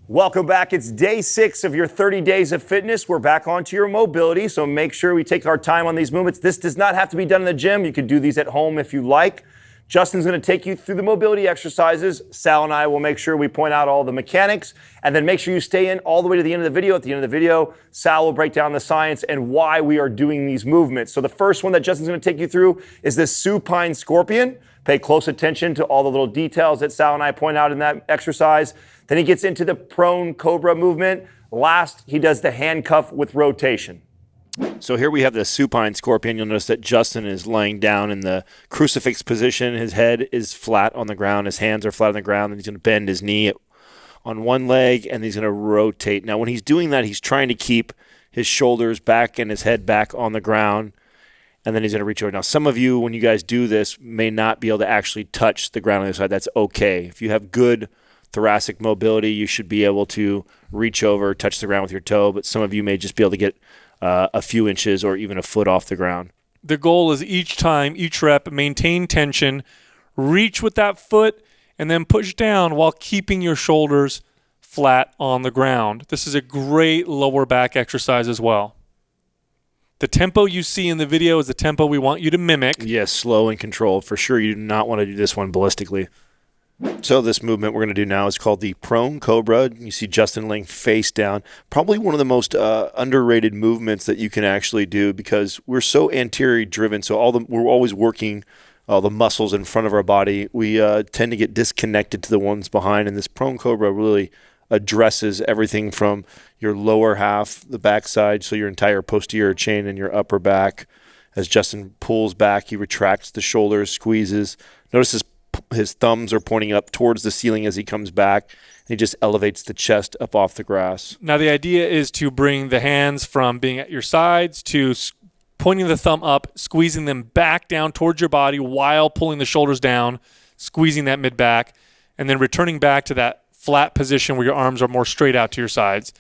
Welcome back. It's day 6 of your 30 days of fitness. We're back onto your mobility, so make sure we take our time on these movements. This does not have to be done in the gym. You can do these at home if you like. Justin's going to take you through the mobility exercises. Sal and I will make sure we point out all the mechanics, and then make sure you stay in all the way to the end of the video. At the end of the video, Sal will break down the science and why we are doing these movements. So the first one that Justin's going to take you through is this supine scorpion. Pay close attention to all the little details that Sal and I point out in that exercise. Then he gets into the prone cobra movement. Last, he does the handcuff with rotation. So here we have the supine scorpion. You'll notice that Justin is laying down in the crucifix position. His head is flat on the ground. His hands are flat on the ground. And he's going to bend his knee on one leg, and he's going to rotate. Now, when he's doing that, he's trying to keep his shoulders back and his head back on the ground. And then he's going to reach over. Now, some of you, when you guys do this, may not be able to actually touch the ground on the other side. That's okay. If you have good thoracic mobility, you should be able to reach over, touch the ground with your toe. But some of you may just be able to get a few inches or even a foot off the ground. The goal is each time, each rep, maintain tension, reach with that foot, and then push down while keeping your shoulders flat on the ground. This is a great lower back exercise as well. The tempo you see in the video is the tempo we want you to mimic. Yes, slow and controlled. For sure, you do not want to do this one ballistically. So this movement we're going to do now is called the prone cobra. You see Justin laying face down. Probably one of the most underrated movements that you can actually do because we're so anterior driven. So we're always working all the muscles in front of our body. We tend to get disconnected to the ones behind. And this prone cobra really addresses everything from your lower half, the backside, so your entire posterior chain and your upper back. As Justin pulls back, he retracts the shoulders, squeezes. Notice his thumbs are pointing up towards the ceiling as he comes back. And he just elevates the chest up off the grass. Now the idea is to bring the hands from being at your sides to pointing the thumb up, squeezing them back down towards your body while pulling the shoulders down, squeezing that mid-back, and then returning back to that flat position where your arms are more straight out to your sides.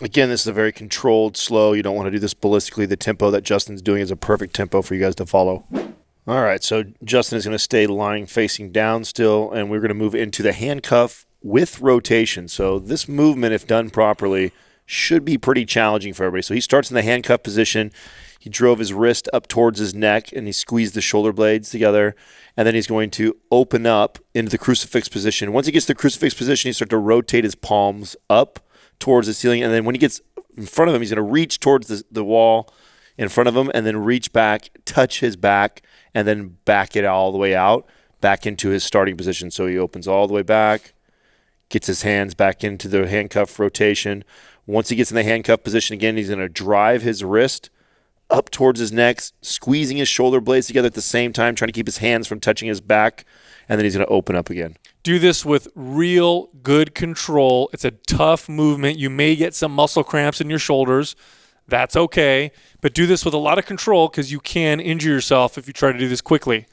Again, this is a very controlled, slow. You don't want to do this ballistically. The tempo that Justin's doing is a perfect tempo for you guys to follow. All right, so Justin is going to stay lying facing down still, and we're going to move into the handcuff with rotation. So this movement, if done properly, should be pretty challenging for everybody. So he starts in the handcuff position. He drove his wrist up towards his neck, and he squeezed the shoulder blades together. And then he's going to open up into the crucifix position. Once he gets to the crucifix position, he starts to rotate his palms up towards the ceiling. And then when he gets in front of him, he's going to reach towards the wall in front of him and then reach back, touch his back, and then back it all the way out, back into his starting position. So he opens all the way back, gets his hands back into the handcuff rotation. Once he gets in the handcuff position again, he's going to drive his wrist up towards his neck, squeezing his shoulder blades together at the same time, trying to keep his hands from touching his back, and then he's going to open up again. Do this with real good control. It's a tough movement. You may get some muscle cramps in your shoulders. That's okay. But do this with a lot of control because you can injure yourself if you try to do this quickly.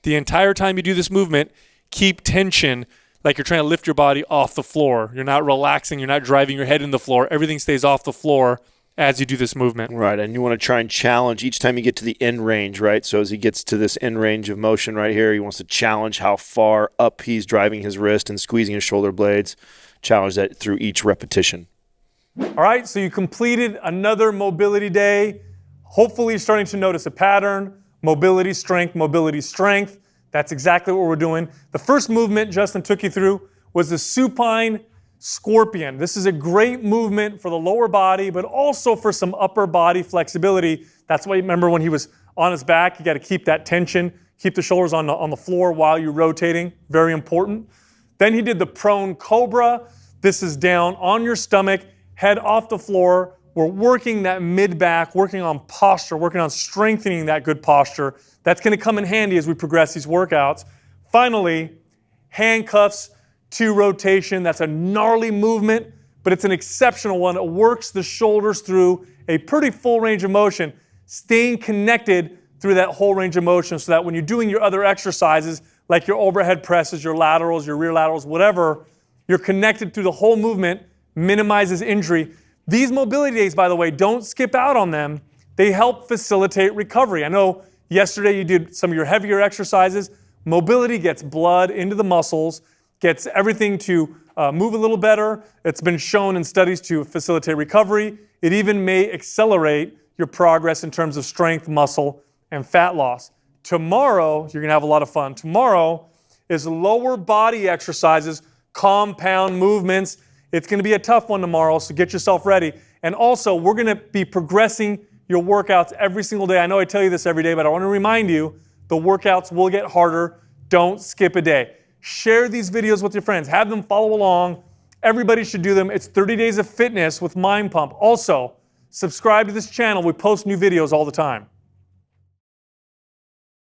The entire time you do this movement, keep tension like you're trying to lift your body off the floor. You're not relaxing. You're not driving your head in the floor. Everything stays off the floor as you do this movement. Right, and you want to try and challenge each time you get to the end range, right? So as he gets to this end range of motion right here, he wants to challenge how far up he's driving his wrist and squeezing his shoulder blades. Challenge that through each repetition. All right, so you completed another mobility day. Hopefully you're starting to notice a pattern. Mobility, strength, mobility, strength. That's exactly what we're doing. The first movement Justin took you through was the supine scorpion. This is a great movement for the lower body, but also for some upper body flexibility. That's why, remember when he was on his back, you got to keep that tension, keep the shoulders on the floor while you're rotating. Very important. Then he did the prone cobra. This is down on your stomach, head off the floor. We're working that mid-back, working on posture, working on strengthening that good posture. That's going to come in handy as we progress these workouts. Finally, handcuffs to rotation. That's a gnarly movement, but it's an exceptional one. It works the shoulders through a pretty full range of motion, staying connected through that whole range of motion so that when you're doing your other exercises, like your overhead presses, your laterals, your rear laterals, whatever, you're connected through the whole movement, minimizes injury. These mobility days, by the way, don't skip out on them. They help facilitate recovery. I know yesterday you did some of your heavier exercises. Mobility gets blood into the muscles, gets everything to move a little better. It's been shown in studies to facilitate recovery. It even may accelerate your progress in terms of strength, muscle, and fat loss. Tomorrow, you're going to have a lot of fun. Tomorrow is lower body exercises, compound movements. It's going to be a tough one tomorrow, so get yourself ready. And also, we're going to be progressing your workouts every single day. I know I tell you this every day, but I want to remind you, the workouts will get harder. Don't skip a day. Share these videos with your friends. Have them follow along. Everybody should do them. It's 30 Days of Fitness with Mind Pump. Also, subscribe to this channel. We post new videos all the time.